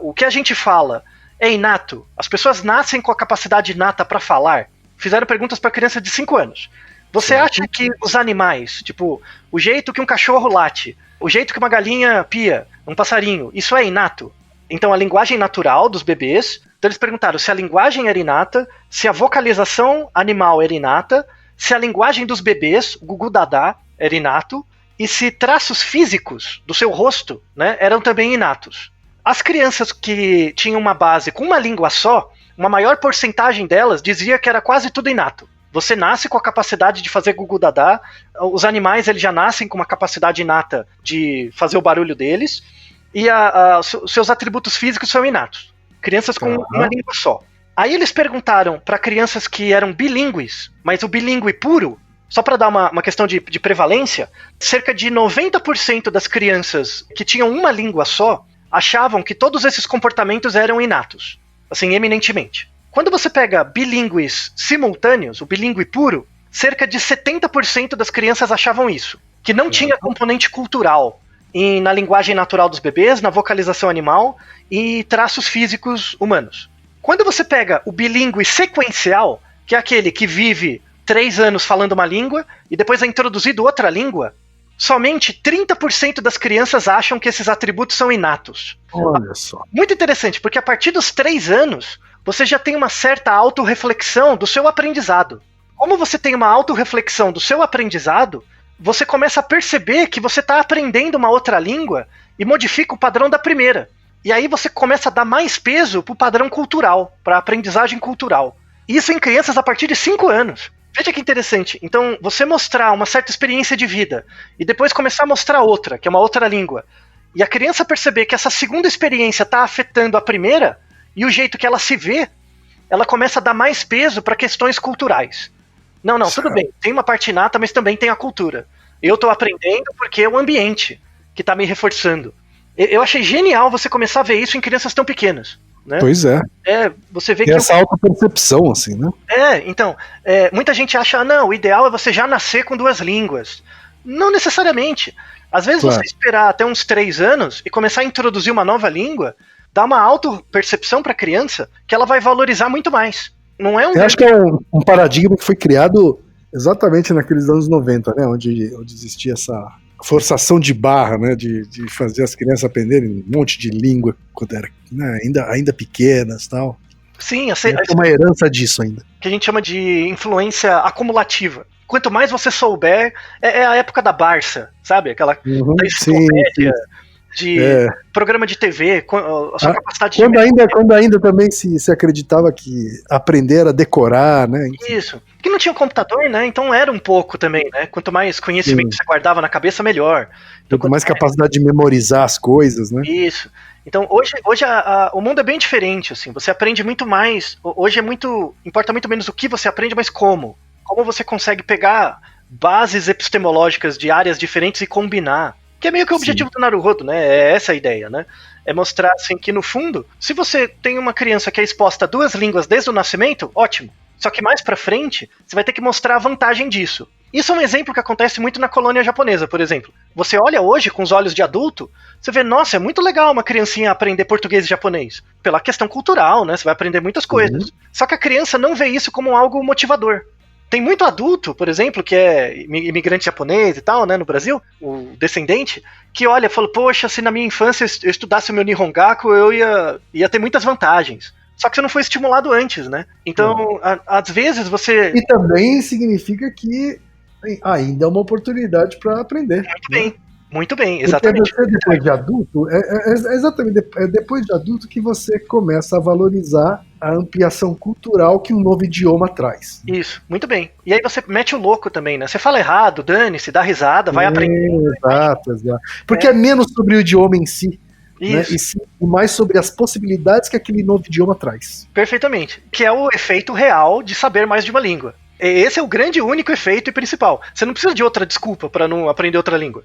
o que a gente fala, é inato? As pessoas nascem com a capacidade inata para falar? Fizeram perguntas para criança de 5 anos. Você acha que os animais, tipo, o jeito que um cachorro late, o jeito que uma galinha pia, um passarinho, isso é inato? Então a linguagem natural dos bebês, então eles perguntaram se a linguagem era inata, se a vocalização animal era inata, se a linguagem dos bebês, o gugu dadá, era inato, e se traços físicos do seu rosto, né, eram também inatos. As crianças que tinham uma base com uma língua só, uma maior porcentagem delas dizia que era quase tudo inato. Você nasce com a capacidade de fazer gugu dadá, os animais eles já nascem com uma capacidade inata de fazer o barulho deles, e os seus atributos físicos são inatos. Crianças com uma língua só. Aí eles perguntaram para crianças que eram bilíngues, mas o bilíngue puro, só para dar uma questão de prevalência, cerca de 90% das crianças que tinham uma língua só achavam que todos esses comportamentos eram inatos, assim, eminentemente. Quando você pega bilíngues simultâneos, o bilíngue puro, cerca de 70% das crianças achavam isso, que não tinha componente cultural na linguagem natural dos bebês, na vocalização animal e traços físicos humanos. Quando você pega o bilíngue sequencial, que é aquele que vive 3 anos falando uma língua e depois é introduzido outra língua, somente 30% das crianças acham que esses atributos são inatos. Olha só. Muito interessante, porque a partir dos 3 anos, você já tem uma certa autorreflexão do seu aprendizado. Como você tem uma autorreflexão do seu aprendizado, você começa a perceber que você está aprendendo uma outra língua e modifica o padrão da primeira. E aí você começa a dar mais peso para o padrão cultural, para a aprendizagem cultural. Isso em crianças a partir de 5 anos. Veja que interessante. Então, você mostrar uma certa experiência de vida e depois começar a mostrar outra, que é uma outra língua, e a criança perceber que essa segunda experiência está afetando a primeira e o jeito que ela se vê, ela começa a dar mais peso para questões culturais. Não, tudo bem, tem uma parte inata, mas também tem a cultura. Eu estou aprendendo porque é o ambiente que está me reforçando. Eu achei genial você começar a ver isso em crianças tão pequenas. Né? Pois é. Você vê que essa autopercepção, assim, né? Então, muita gente acha, não, o ideal é você já nascer com 2 línguas. Não necessariamente. Às vezes você esperar até uns 3 anos e começar a introduzir uma nova língua, dá uma autopercepção para a criança que ela vai valorizar muito mais. Não é Eu acho que é um paradigma que foi criado exatamente naqueles anos 90, né? Onde existia essa forçação de barra, né, de fazer as crianças aprenderem um monte de língua quando era, né, ainda pequenas e tal. Sim, é uma herança disso ainda. Que a gente chama de influência acumulativa. Quanto mais você souber, é a época da Barça, sabe? Aquela da enciclopédia, de programa de TV, a sua capacidade quando ainda também se acreditava que aprender era decorar, né? Isso. Que não tinha computador, né? Então era um pouco também, né? Quanto mais conhecimento você guardava na cabeça, melhor. Então, quanto mais capacidade de memorizar as coisas, né? Isso. Então hoje o mundo é bem diferente, assim. Você aprende muito mais. Hoje importa muito menos o que você aprende, mas como. Como você consegue pegar bases epistemológicas de áreas diferentes e combinar. Que é meio que o objetivo do Naruhodo, né? É essa a ideia, né? É mostrar, assim, que no fundo, se você tem uma criança que é exposta a 2 línguas desde o nascimento, ótimo. Só que mais pra frente, você vai ter que mostrar a vantagem disso. Isso é um exemplo que acontece muito na colônia japonesa, por exemplo. Você olha hoje com os olhos de adulto, você vê, nossa, é muito legal uma criancinha aprender português e japonês. Pela questão cultural, né? Você vai aprender muitas coisas. Só que a criança não vê isso como algo motivador. Tem muito adulto, por exemplo, que é imigrante japonês e tal, né, no Brasil, o descendente, que olha e fala, poxa, se na minha infância eu estudasse o meu Nihongaku, eu ia ter muitas vantagens. Só que você não foi estimulado antes, né? Então, às vezes você... E também significa que ainda é uma oportunidade para aprender. Muito bem. Muito bem, exatamente. Porque depois de adulto, exatamente, é depois de adulto que você começa a valorizar a ampliação cultural que um novo idioma traz. Isso, muito bem. E aí você mete o louco também, né? Você fala errado, dane-se, dá risada, vai aprender. Exato. Porque é menos sobre o idioma em si, né? E sim mais sobre as possibilidades que aquele novo idioma traz. Perfeitamente. Que é o efeito real de saber mais de uma língua. Esse é o grande, único efeito e principal. Você não precisa de outra desculpa para não aprender outra língua.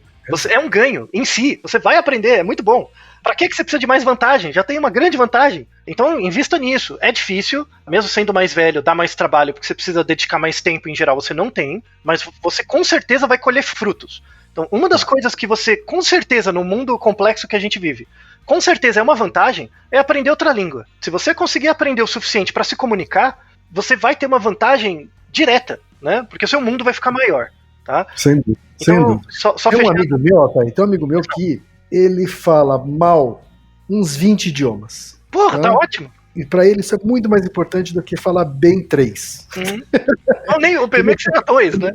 É um ganho em si. Você vai aprender, é muito bom. Para que você precisa de mais vantagem? Já tem uma grande vantagem. Então, invista nisso. É difícil, mesmo sendo mais velho, dá mais trabalho, porque você precisa dedicar mais tempo, em geral você não tem, mas você com certeza vai colher frutos. Então, uma das coisas que você, com certeza, no mundo complexo que a gente vive, com certeza é uma vantagem, é aprender outra língua. Se você conseguir aprender o suficiente para se comunicar, você vai ter uma vantagem direta, né? Porque o seu mundo vai ficar maior, tá? Sem dúvida. Então, tem um amigo meu, Altair, tem um amigo meu que ele fala mal uns 20 idiomas. Porra, tá ótimo. E pra ele isso é muito mais importante do que falar bem 3. Não, nem o primeiro que seja 2, né?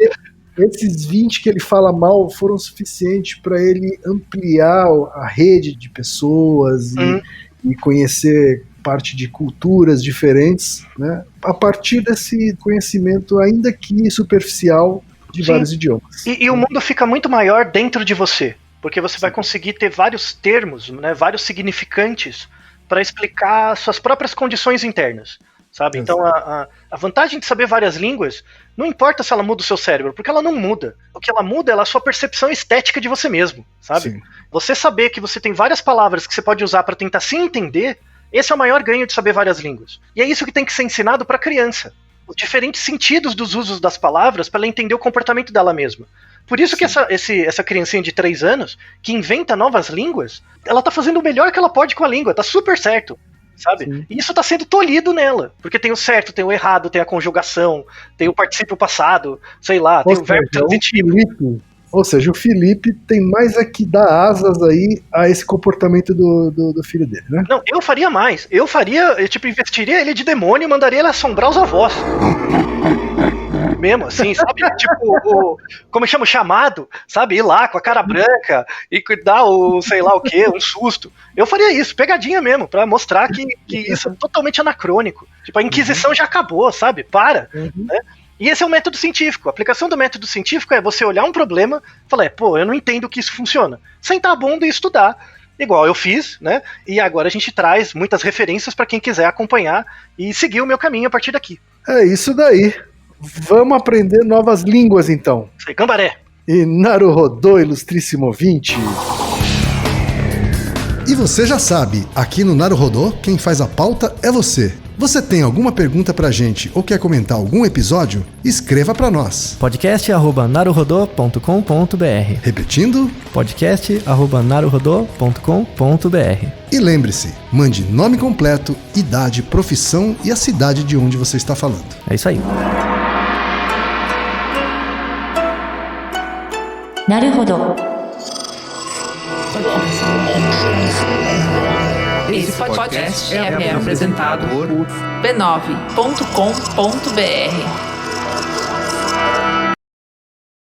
Esses 20 que ele fala mal foram suficientes para ele ampliar a rede de pessoas e conhecer parte de culturas diferentes, né? A partir desse conhecimento, ainda que superficial, de vários idiomas. E o mundo fica muito maior dentro de você, porque você vai conseguir ter vários termos, né, vários significantes para explicar suas próprias condições internas, sabe? Então a vantagem de saber várias línguas, não importa se ela muda o seu cérebro, porque ela não muda. O que ela muda é a sua percepção estética de você mesmo, sabe? Sim. Você saber que você tem várias palavras que você pode usar para tentar se entender, esse é o maior ganho de saber várias línguas. E é isso que tem que ser ensinado para a criança. Os diferentes sentidos dos usos das palavras para ela entender o comportamento dela mesma. Por isso que essa criancinha de 3 anos, que inventa novas línguas, ela tá fazendo o melhor que ela pode com a língua, tá super certo, sabe? Sim. E isso tá sendo tolhido nela, porque tem o certo, tem o errado, tem a conjugação, tem o particípio passado, sei lá, tem o verbo transitivo. Ou seja, o Felipe tem mais é que dar asas aí a esse comportamento do filho dele, né? Não, eu faria mais. Eu investiria ele de demônio e mandaria ele assombrar os avós. Mesmo assim, sabe? Tipo, como chama o chamado, sabe? Ir lá com a cara branca e dar o, sei lá o quê, um susto. Eu faria isso, pegadinha mesmo, pra mostrar que isso é totalmente anacrônico. Tipo, a Inquisição já acabou, sabe? Para, né? E esse é o método científico. A aplicação do método científico é você olhar um problema e falar, eu não entendo que isso funciona. Sentar a bunda e estudar, igual eu fiz, né? E agora a gente traz muitas referências para quem quiser acompanhar e seguir o meu caminho a partir daqui. É isso daí. Vamos aprender novas línguas, então. Gambaré. E Naruhodo, ilustríssimo ouvinte. E você já sabe, aqui no Naruhodo, quem faz a pauta é você. Você tem alguma pergunta pra gente ou quer comentar algum episódio? Escreva pra nós. podcast@naruhodo.com.br. Repetindo? podcast@naruhodo.com.br. E lembre-se, mande nome completo, idade, profissão e a cidade de onde você está falando. É isso aí. Naruhodo. Esse podcast é apresentado por b9.com.br.